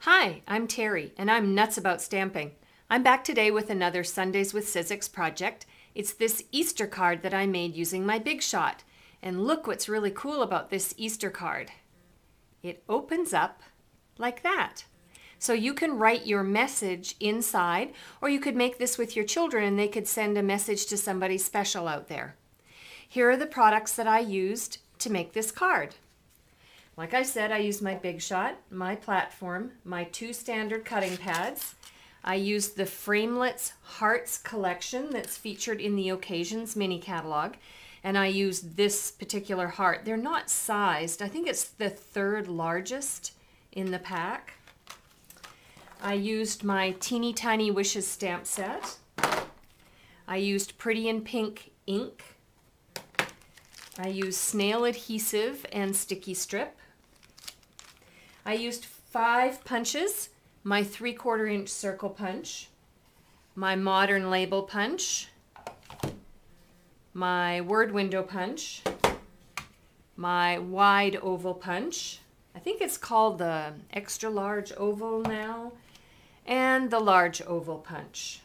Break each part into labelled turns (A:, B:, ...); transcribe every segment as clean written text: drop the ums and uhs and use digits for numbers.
A: Hi, I'm Terry, and I'm nuts about stamping. I'm back today with another Sundays with Sizzix project. It's this Easter card that I made using my Big Shot. And look what's really cool about this Easter card. It opens up like that. So you can write your message inside, or you could make this with your children and they could send a message to somebody special out there. Here are the products that I used to make this card. Like I said, I used my Big Shot, my platform, my 2 standard cutting pads. I used the Framelits Hearts collection that's featured in the Occasions mini catalog. And I used this particular heart. They're not sized. I think it's the 3rd largest in the pack. I used my Teeny Tiny Wishes stamp set. I used Pretty in Pink ink. I used snail adhesive and sticky strip. I used 5 punches, my 3/4 inch circle punch, my modern label punch, my word window punch, my wide oval punch, I think it's called the extra large oval now, and the large oval punch.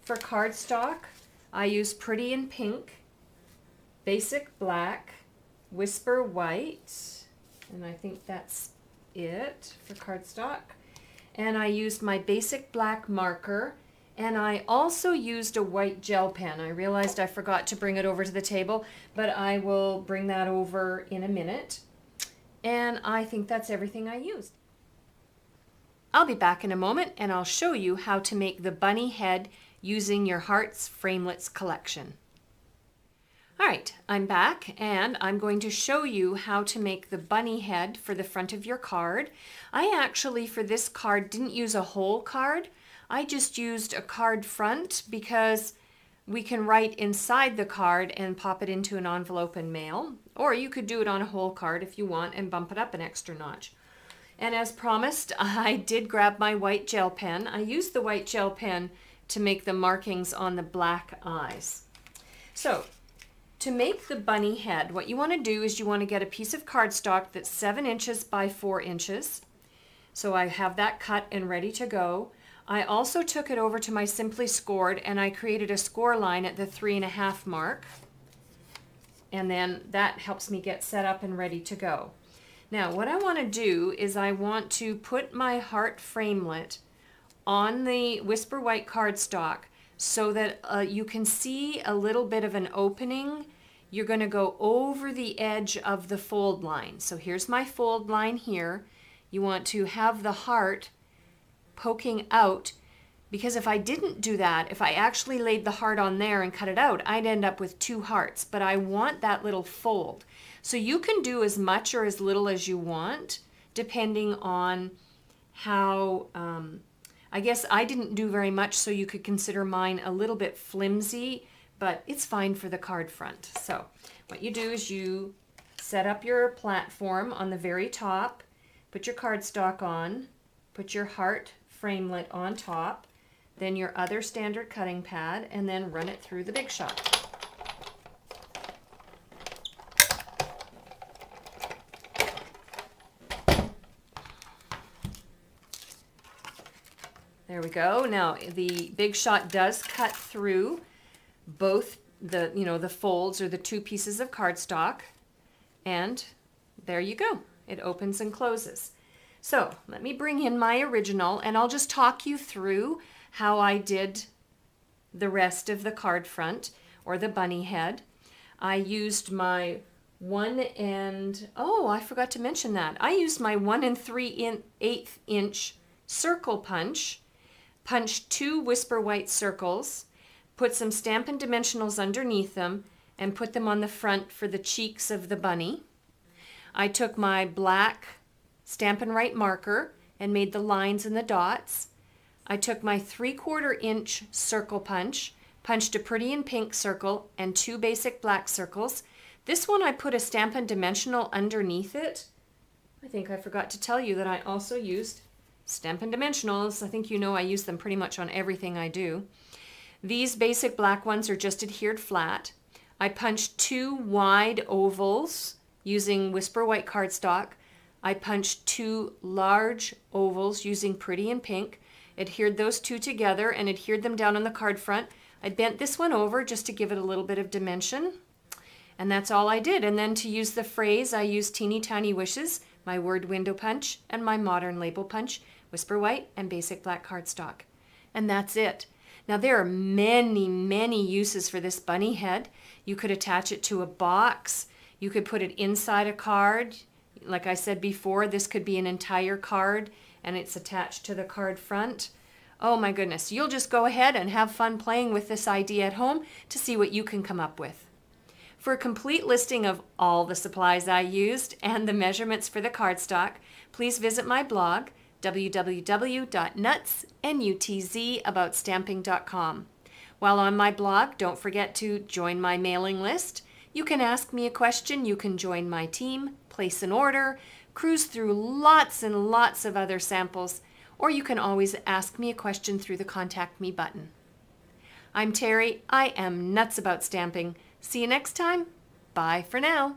A: For cardstock, I use Pretty in Pink, Basic Black, Whisper White, and I think that's it for cardstock. And I used my basic black marker, and I also used a white gel pen. I realized I forgot to bring it over to the table, but I will bring that over in a minute. And I think that's everything I used. I'll be back in a moment and I'll show you how to make the bunny head using your Hearts Framelits collection. Alright, I'm back and I'm going to show you how to make the bunny head for the front of your card. I actually, for this card, didn't use a whole card. I just used a card front because we can write inside the card and pop it into an envelope and mail. Or you could do it on a whole card if you want and bump it up an extra notch. And as promised, I did grab my white gel pen. I used the white gel pen to make the markings on the black eyes. So, to make the bunny head, what you want to do is you want to get a piece of cardstock that's 7 inches by 4 inches. So I have that cut and ready to go. I also took it over to my Simply Scored and I created a score line at the 3.5 mark. And then that helps me get set up and ready to go. Now what I want to do is I want to put my heart framelit on the Whisper White cardstock so that you can see a little bit of an opening. You're going to go over the edge of the fold line. So here's my fold line here. You want to have the heart poking out, because if I didn't do that, if I actually laid the heart on there and cut it out, I'd end up with 2 hearts, but I want that little fold. So you can do as much or as little as you want, depending on how, I guess I didn't do very much, so you could consider mine a little bit flimsy, but it's fine for the card front. So what you do is you set up your platform on the very top, put your cardstock on, put your heart framelit on top, then your other standard cutting pad, and then run it through the Big Shot. There we go. Now the Big Shot does cut through both the folds or the 2 pieces of cardstock, and there you go. It opens and closes. So let me bring in my original and I'll just talk you through how I did the rest of the card front or the bunny head. I used my 1 and, oh, I forgot to mention that. I used my 1 3/8 inch circle punch, punched 2 Whisper White circles, put some Stampin' Dimensionals underneath them, and put them on the front for the cheeks of the bunny. I took my black Stampin' Write marker and made the lines and the dots. I took my 3/4 inch circle punch, punched a Pretty in Pink circle and 2 basic black circles. This one I put a Stampin' Dimensional underneath it. I think I forgot to tell you that I also used Stampin' Dimensionals. I think you know I use them pretty much on everything I do. These basic black ones are just adhered flat. I punched 2 wide ovals using Whisper White cardstock. I punched 2 large ovals using Pretty in Pink, adhered those 2 together and adhered them down on the card front. I bent this one over just to give it a little bit of dimension. And that's all I did. And then to use the phrase, I used Teeny Tiny Wishes, my word window punch, and my modern label punch, Whisper White and basic black cardstock. And that's it. Now there are many, many uses for this bunny head. You could attach it to a box. You could put it inside a card. Like I said before, this could be an entire card and it's attached to the card front. Oh my goodness, you'll just go ahead and have fun playing with this idea at home to see what you can come up with. For a complete listing of all the supplies I used and the measurements for the cardstock, please visit my blog, www.nutzstamping.com. While on my blog, don't forget to join my mailing list. You can ask me a question, you can join my team, place an order, cruise through lots and lots of other samples, or you can always ask me a question through the Contact Me button. I'm Terry. I am nuts about stamping. See you next time. Bye for now.